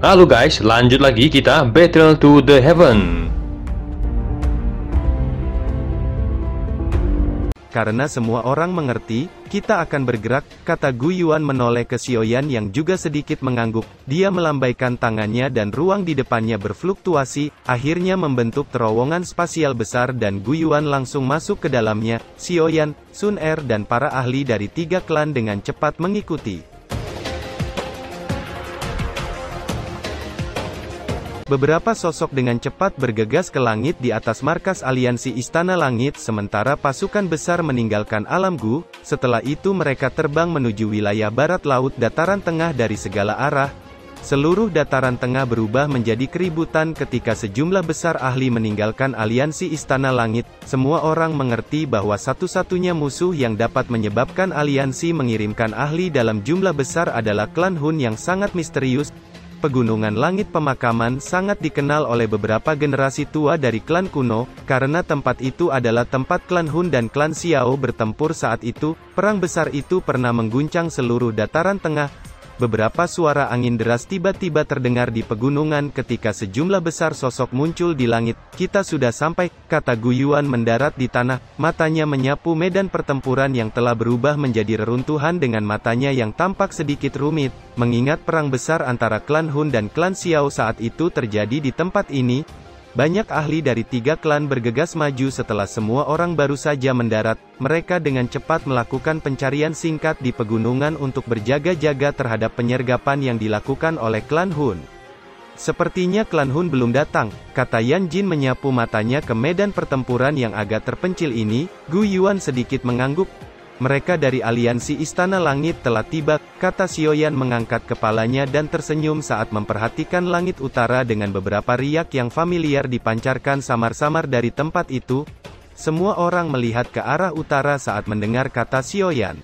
Halo guys, lanjut lagi kita Battle to the Heaven. Karena semua orang mengerti, kita akan bergerak, kata Gu Yuan menoleh ke Xiaoyan yang juga sedikit mengangguk. Dia melambaikan tangannya dan ruang di depannya berfluktuasi, akhirnya membentuk terowongan spasial besar dan Gu Yuan langsung masuk ke dalamnya. Xiaoyan, Sun Er dan para ahli dari 3 klan dengan cepat mengikuti. Beberapa sosok dengan cepat bergegas ke langit di atas markas aliansi Istana Langit sementara pasukan besar meninggalkan alam Gu. Setelah itu mereka terbang menuju wilayah barat laut dataran tengah dari segala arah. Seluruh dataran tengah berubah menjadi keributan ketika sejumlah besar ahli meninggalkan aliansi Istana Langit. Semua orang mengerti bahwa satu-satunya musuh yang dapat menyebabkan aliansi mengirimkan ahli dalam jumlah besar adalah klan Hun yang sangat misterius. Pegunungan Langit Pemakaman sangat dikenal oleh beberapa generasi tua dari klan kuno, karena tempat itu adalah tempat klan Hun dan klan Xiao bertempur saat itu. Perang besar itu pernah mengguncang seluruh dataran tengah. Beberapa suara angin deras tiba-tiba terdengar di pegunungan ketika sejumlah besar sosok muncul di langit. Kita sudah sampai, kata Gu Yuan mendarat di tanah, matanya menyapu medan pertempuran yang telah berubah menjadi reruntuhan dengan matanya yang tampak sedikit rumit, mengingat perang besar antara klan Hun dan klan Xiao saat itu terjadi di tempat ini. Banyak ahli dari 3 klan bergegas maju setelah semua orang baru saja mendarat. Mereka dengan cepat melakukan pencarian singkat di pegunungan untuk berjaga-jaga terhadap penyergapan yang dilakukan oleh klan Hun. Sepertinya klan Hun belum datang, kata Yan Jin menyapu matanya ke medan pertempuran yang agak terpencil ini. Gu Yuan sedikit mengangguk. Mereka dari aliansi Istana Langit telah tiba, kata Xiaoyan mengangkat kepalanya dan tersenyum saat memperhatikan langit utara dengan beberapa riak yang familiar dipancarkan samar-samar dari tempat itu. Semua orang melihat ke arah utara saat mendengar kata Xiaoyan.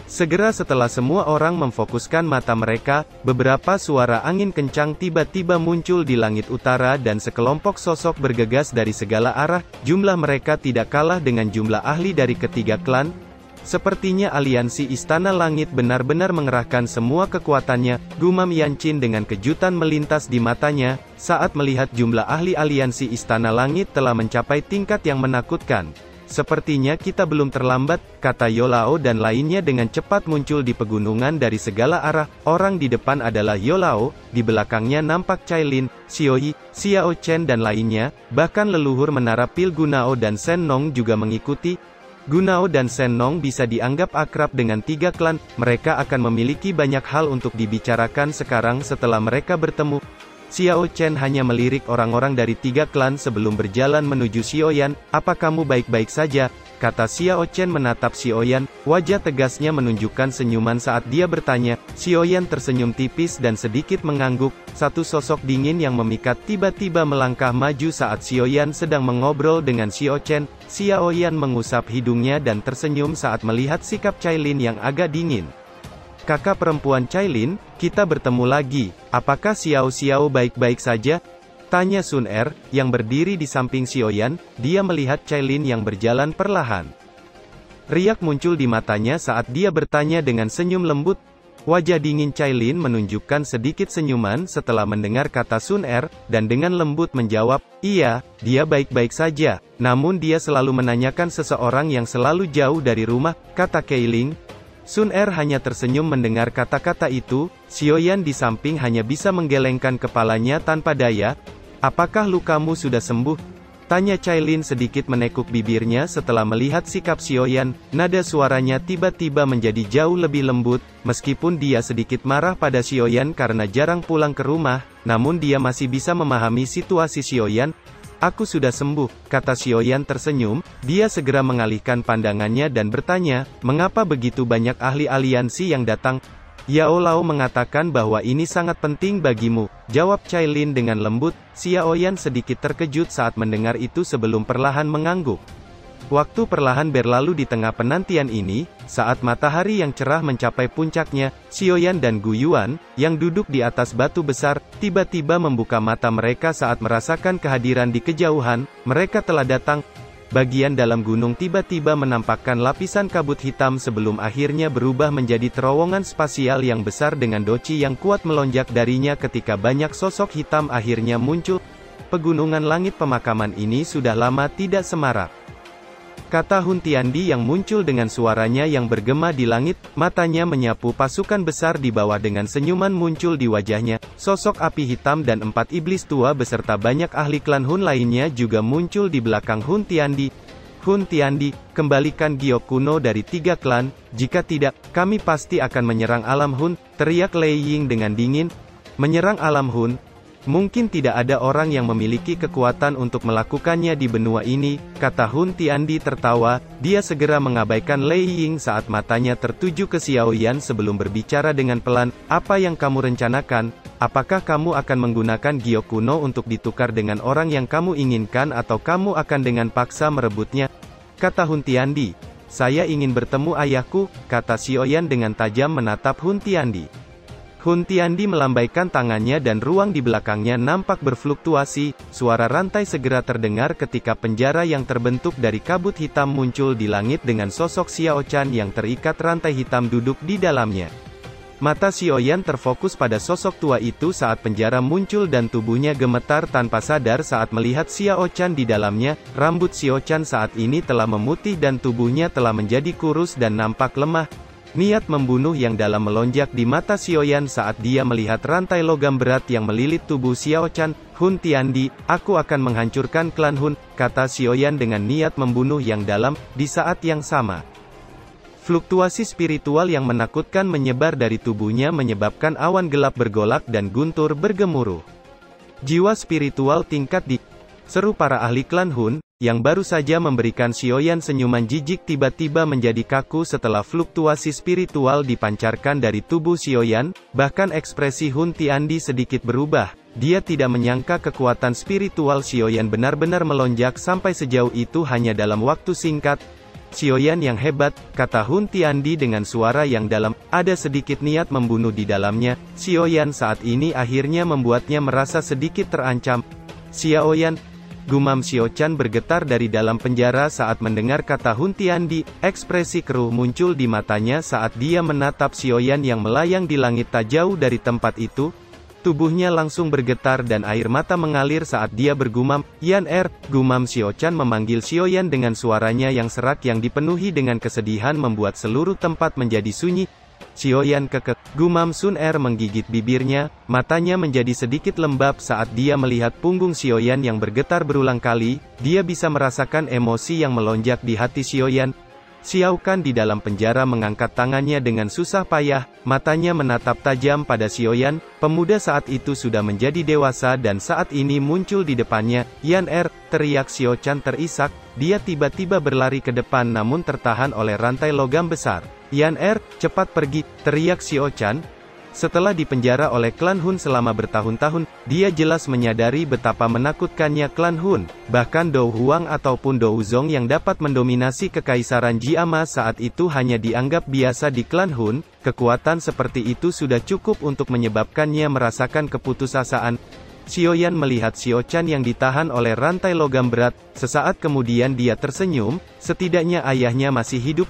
Segera setelah semua orang memfokuskan mata mereka, beberapa suara angin kencang tiba-tiba muncul di langit utara dan sekelompok sosok bergegas dari segala arah. Jumlah mereka tidak kalah dengan jumlah ahli dari ketiga klan. Sepertinya aliansi Istana Langit benar-benar mengerahkan semua kekuatannya, gumam Yan Jin dengan kejutan melintas di matanya, saat melihat jumlah ahli aliansi Istana Langit telah mencapai tingkat yang menakutkan. Sepertinya kita belum terlambat, kata Yolao dan lainnya dengan cepat muncul di pegunungan dari segala arah. Orang di depan adalah Yolao, di belakangnya nampak Cailin, Xiaoyi, Xiao Chen dan lainnya, bahkan leluhur menara pil Gunao dan Shen Nong juga mengikuti. Gunao dan Shen Nong bisa dianggap akrab dengan 3 klan, mereka akan memiliki banyak hal untuk dibicarakan sekarang setelah mereka bertemu. Xiao Chen hanya melirik orang-orang dari 3 klan sebelum berjalan menuju Xiaoyan. Apa kamu baik-baik saja? Kata Xiao Chen menatap Xiaoyan, wajah tegasnya menunjukkan senyuman saat dia bertanya. Xiaoyan tersenyum tipis dan sedikit mengangguk. Satu sosok dingin yang memikat tiba-tiba melangkah maju saat Xiaoyan sedang mengobrol dengan Xiao Chen. Xiaoyan mengusap hidungnya dan tersenyum saat melihat sikap Cailin yang agak dingin. Kakak perempuan Cailin, kita bertemu lagi. Apakah Xiao Xiao baik-baik saja? Tanya Sun Er, yang berdiri di samping Xiaoyan. Dia melihat Cailin yang berjalan perlahan. Riak muncul di matanya saat dia bertanya dengan senyum lembut. Wajah dingin Cailin menunjukkan sedikit senyuman setelah mendengar kata Sun Er, dan dengan lembut menjawab, iya, dia baik-baik saja. Namun dia selalu menanyakan seseorang yang selalu jauh dari rumah, kata Cailin. Sun Er hanya tersenyum mendengar kata-kata itu. Xiaoyan di samping hanya bisa menggelengkan kepalanya tanpa daya. Apakah lukamu sudah sembuh? Tanya Cailin sedikit menekuk bibirnya setelah melihat sikap Xiaoyan. Nada suaranya tiba-tiba menjadi jauh lebih lembut. Meskipun dia sedikit marah pada Xiaoyan karena jarang pulang ke rumah, namun dia masih bisa memahami situasi Xiaoyan. Aku sudah sembuh, kata Xiaoyan tersenyum. Dia segera mengalihkan pandangannya dan bertanya, mengapa begitu banyak ahli aliansi yang datang? Yao Lao mengatakan bahwa ini sangat penting bagimu, jawab Cailin dengan lembut. Xiaoyan sedikit terkejut saat mendengar itu sebelum perlahan mengangguk. Waktu perlahan berlalu di tengah penantian ini, saat matahari yang cerah mencapai puncaknya, Xiaoyan dan Gu Yuan, yang duduk di atas batu besar, tiba-tiba membuka mata mereka saat merasakan kehadiran di kejauhan. Mereka telah datang. bagian dalam gunung tiba-tiba menampakkan lapisan kabut hitam sebelum akhirnya berubah menjadi terowongan spasial yang besar dengan doci yang kuat melonjak darinya ketika banyak sosok hitam akhirnya muncul. Pegunungan langit pemakaman ini sudah lama tidak semarak, kata Hun Tiandi yang muncul dengan suaranya yang bergema di langit. Matanya menyapu pasukan besar di bawah dengan senyuman muncul di wajahnya. Sosok api hitam dan 4 iblis tua beserta banyak ahli klan Hun lainnya juga muncul di belakang Hun Tiandi. Hun Tiandi, kembalikan giok kuno dari 3 klan, jika tidak, kami pasti akan menyerang alam Hun, teriak Lei Ying dengan dingin. Menyerang alam Hun? Mungkin tidak ada orang yang memiliki kekuatan untuk melakukannya di benua ini, kata Hun Tiandi tertawa. Dia segera mengabaikan Lei Ying saat matanya tertuju ke Xiao Yan sebelum berbicara dengan pelan. Apa yang kamu rencanakan? Apakah kamu akan menggunakan giok kuno untuk ditukar dengan orang yang kamu inginkan atau kamu akan dengan paksa merebutnya? Kata Hun Tiandi. Saya ingin bertemu ayahku, kata Xiao Yan dengan tajam menatap Hun Tiandi. Hun Tiandi melambaikan tangannya dan ruang di belakangnya nampak berfluktuasi. Suara rantai segera terdengar ketika penjara yang terbentuk dari kabut hitam muncul di langit dengan sosok Xiao Chan yang terikat rantai hitam duduk di dalamnya. Mata Xiao Yan terfokus pada sosok tua itu saat penjara muncul dan tubuhnya gemetar tanpa sadar saat melihat Xiao Chan di dalamnya. Rambut Xiao Chan saat ini telah memutih dan tubuhnya telah menjadi kurus dan nampak lemah. Niat membunuh yang dalam melonjak di mata Xiao Yan saat dia melihat rantai logam berat yang melilit tubuh Xiao Chan. Hun Tiandi, aku akan menghancurkan klan Hun, kata Xiao Yan dengan niat membunuh yang dalam. Di saat yang sama, fluktuasi spiritual yang menakutkan menyebar dari tubuhnya menyebabkan awan gelap bergolak dan guntur bergemuruh. Jiwa spiritual tingkat di, seru para ahli klan Hun, yang baru saja memberikan Xiao Yan senyuman jijik tiba-tiba menjadi kaku setelah fluktuasi spiritual dipancarkan dari tubuh Xiao Yan. Bahkan ekspresi Hun Tiandi sedikit berubah. Dia tidak menyangka kekuatan spiritual Xiao Yan benar-benar melonjak sampai sejauh itu hanya dalam waktu singkat. Xiao Yan yang hebat, kata Hun Tiandi dengan suara yang dalam, ada sedikit niat membunuh di dalamnya. Xiao Yan saat ini akhirnya membuatnya merasa sedikit terancam. Xiao Yan, gumam Xiao Chan bergetar dari dalam penjara saat mendengar kata Hun Tiandi. Ekspresi keruh muncul di matanya saat dia menatap Xiao Yan yang melayang di langit tak jauh dari tempat itu. Tubuhnya langsung bergetar dan air mata mengalir saat dia bergumam, Yan gumam Xiao Chan memanggil Xiao Yan dengan suaranya yang serak yang dipenuhi dengan kesedihan membuat seluruh tempat menjadi sunyi. Xiao Yan kekek, gumam Sun menggigit bibirnya, matanya menjadi sedikit lembab saat dia melihat punggung Xiao Yan yang bergetar berulang kali. Dia bisa merasakan emosi yang melonjak di hati Xiao Yan. Xiao Kan di dalam penjara mengangkat tangannya dengan susah payah, matanya menatap tajam pada Xiao Yan. Pemuda saat itu sudah menjadi dewasa dan saat ini muncul di depannya. Yan teriak Xiao Chan terisak. Dia tiba-tiba berlari ke depan namun tertahan oleh rantai logam besar. Yan cepat pergi, teriak Xiao Chan. Setelah dipenjara oleh klan Hun selama bertahun-tahun, dia jelas menyadari betapa menakutkannya klan Hun. Bahkan Dou Huang ataupun Dou Zong yang dapat mendominasi kekaisaran Jiama saat itu hanya dianggap biasa di klan Hun. Kekuatan seperti itu sudah cukup untuk menyebabkannya merasakan keputusasaan. Xiao Yan melihat Xiao Chan yang ditahan oleh rantai logam berat. Sesaat kemudian dia tersenyum, setidaknya ayahnya masih hidup.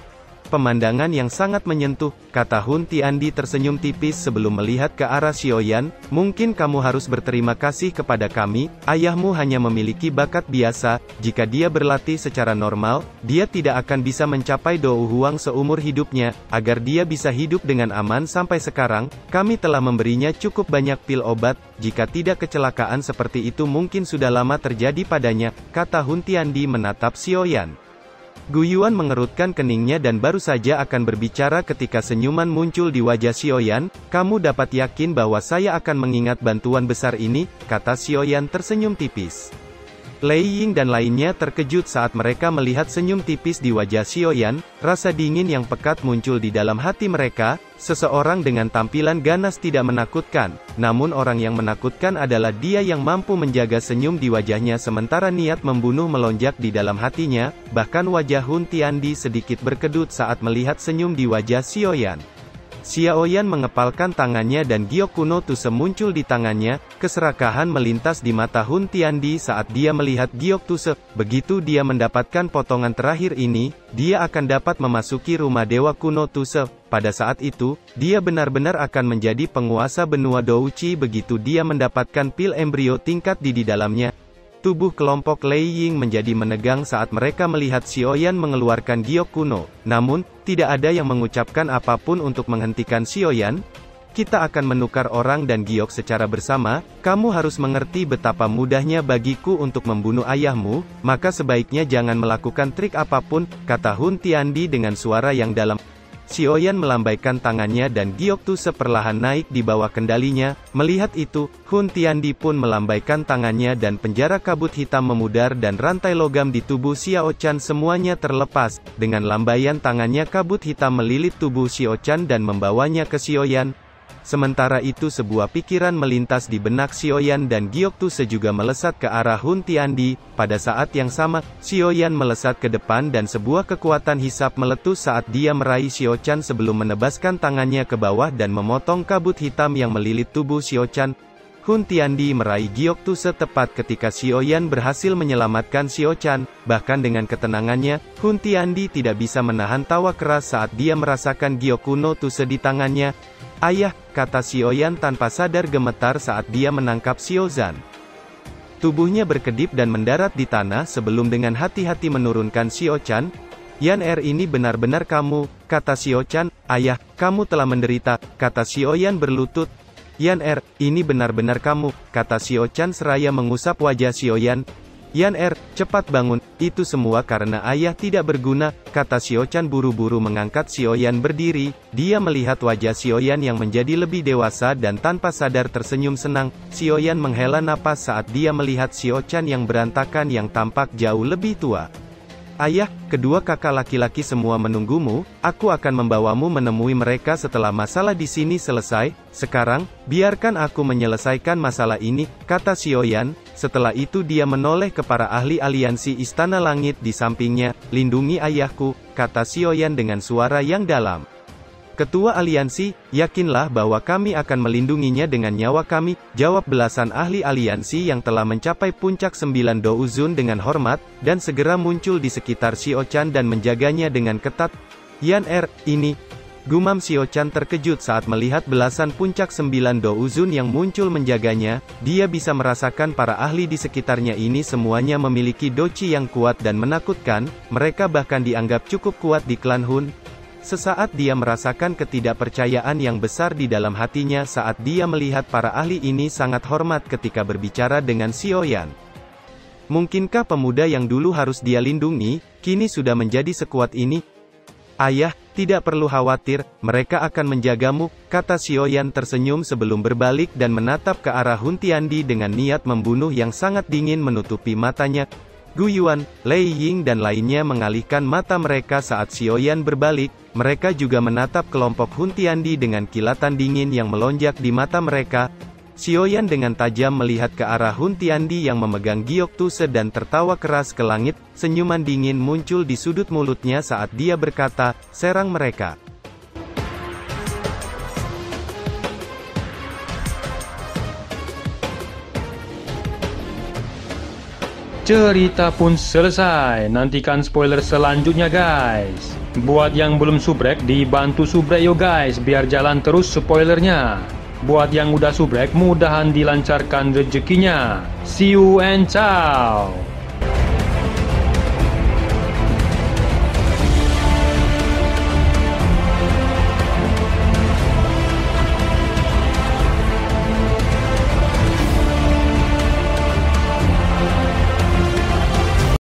Pemandangan yang sangat menyentuh, kata Hun Tiandi tersenyum tipis sebelum melihat ke arah Xiao Yan. Mungkin kamu harus berterima kasih kepada kami, ayahmu hanya memiliki bakat biasa. Jika dia berlatih secara normal, dia tidak akan bisa mencapai Dou Huang seumur hidupnya. Agar dia bisa hidup dengan aman sampai sekarang, kami telah memberinya cukup banyak pil obat. Jika tidak kecelakaan seperti itu mungkin sudah lama terjadi padanya, kata Hun Tiandi menatap Xiao Yan. Gu Yuan mengerutkan keningnya dan baru saja akan berbicara ketika senyuman muncul di wajah Xiao Yan. Kamu dapat yakin bahwa saya akan mengingat bantuan besar ini, kata Xiao Yan tersenyum tipis. Lei Ying dan lainnya terkejut saat mereka melihat senyum tipis di wajah Xiao Yan. Rasa dingin yang pekat muncul di dalam hati mereka. Seseorang dengan tampilan ganas tidak menakutkan, namun orang yang menakutkan adalah dia yang mampu menjaga senyum di wajahnya sementara niat membunuh melonjak di dalam hatinya. Bahkan wajah Hun Tiandi sedikit berkedut saat melihat senyum di wajah Xiao Yan. Xiaoyan mengepalkan tangannya dan giok kuno Tuse muncul di tangannya. Keserakahan melintas di mata Hun Tiandi saat dia melihat giok Tuse. Begitu dia mendapatkan potongan terakhir ini, dia akan dapat memasuki rumah dewa kuno Tuse. Pada saat itu, dia benar-benar akan menjadi penguasa benua Douchi begitu dia mendapatkan pil embrio tingkat di dalamnya. Tubuh kelompok Lei Ying menjadi menegang saat mereka melihat Xiaoyan mengeluarkan giok kuno. Namun, tidak ada yang mengucapkan apapun untuk menghentikan Xiaoyan. Kita akan menukar orang dan giok secara bersama. Kamu harus mengerti betapa mudahnya bagiku untuk membunuh ayahmu, maka sebaiknya jangan melakukan trik apapun, kata Hun Tiandi dengan suara yang dalam. Xiaoyan melambaikan tangannya dan giok Tuse perlahan naik di bawah kendalinya. Melihat itu, Hun Tiandi pun melambaikan tangannya dan penjara kabut hitam memudar dan rantai logam di tubuh Xiao Chan semuanya terlepas. Dengan lambaian tangannya kabut hitam melilit tubuh Xiao Chan dan membawanya ke Xiaoyan. Sementara itu sebuah pikiran melintas di benak Xiaoyan dan giok Tuse juga melesat ke arah Hun Tiandi. Pada saat yang sama, Xiaoyan melesat ke depan dan sebuah kekuatan hisap meletus saat dia meraih Xiao Chan sebelum menebaskan tangannya ke bawah dan memotong kabut hitam yang melilit tubuh Xiao Chan. Hun Tiandi meraih giok Tuse tepat ketika Xiaoyan berhasil menyelamatkan Xiao Chan. Bahkan dengan ketenangannya, Hun Tiandi tidak bisa menahan tawa keras saat dia merasakan giok kuno Tuse di tangannya. Ayah, kata Xiaoyan tanpa sadar gemetar saat dia menangkap Xiaozan. Tubuhnya berkedip dan mendarat di tanah sebelum dengan hati-hati menurunkan Xiao Chan. Yan ini benar-benar kamu, kata Xiao Chan. Ayah, kamu telah menderita, kata Xiaoyan berlutut. Yan ini benar-benar kamu, kata Xiao Chan seraya mengusap wajah Xiaoyan. Yan cepat bangun, itu semua karena ayah tidak berguna, kata Xiao Chan buru-buru mengangkat Xiaoyan berdiri. Dia melihat wajah Xiaoyan yang menjadi lebih dewasa dan tanpa sadar tersenyum senang. Xiaoyan menghela napas saat dia melihat Xiao Chan yang berantakan yang tampak jauh lebih tua. Ayah, kedua kakak laki-laki semua menunggumu, aku akan membawamu menemui mereka setelah masalah di sini selesai. Sekarang, biarkan aku menyelesaikan masalah ini, kata Xiaoyan. Setelah itu dia menoleh ke para ahli aliansi Istana Langit di sampingnya. Lindungi ayahku, kata Xiaoyan dengan suara yang dalam. Ketua aliansi, yakinlah bahwa kami akan melindunginya dengan nyawa kami, jawab belasan ahli aliansi yang telah mencapai puncak 9 Douzun dengan hormat, dan segera muncul di sekitar Xiao Chan dan menjaganya dengan ketat. Yan ini, gumam Xiao Chan terkejut saat melihat belasan puncak 9 Douzun yang muncul menjaganya. Dia bisa merasakan para ahli di sekitarnya ini semuanya memiliki doci yang kuat dan menakutkan, mereka bahkan dianggap cukup kuat di klan Hun. Sesaat dia merasakan ketidakpercayaan yang besar di dalam hatinya saat dia melihat para ahli ini sangat hormat ketika berbicara dengan Xiaoyan. Mungkinkah pemuda yang dulu harus dia lindungi, kini sudah menjadi sekuat ini? Ayah, tidak perlu khawatir, mereka akan menjagamu, kata Xiaoyan tersenyum sebelum berbalik dan menatap ke arah Hun Tiandi dengan niat membunuh yang sangat dingin menutupi matanya. Gu Yuan, Lei Ying dan lainnya mengalihkan mata mereka saat Xiaoyan berbalik. Mereka juga menatap kelompok Hun Tiandi dengan kilatan dingin yang melonjak di mata mereka. Xiaoyan dengan tajam melihat ke arah Hun Tiandi yang memegang giok Tuse dan tertawa keras ke langit. Senyuman dingin muncul di sudut mulutnya saat dia berkata, serang mereka. Cerita pun selesai, nantikan spoiler selanjutnya guys. Buat yang belum subrek, dibantu subrek yo guys, biar jalan terus spoilernya. Buat yang udah subrek, mudahan dilancarkan rezekinya. See you and ciao.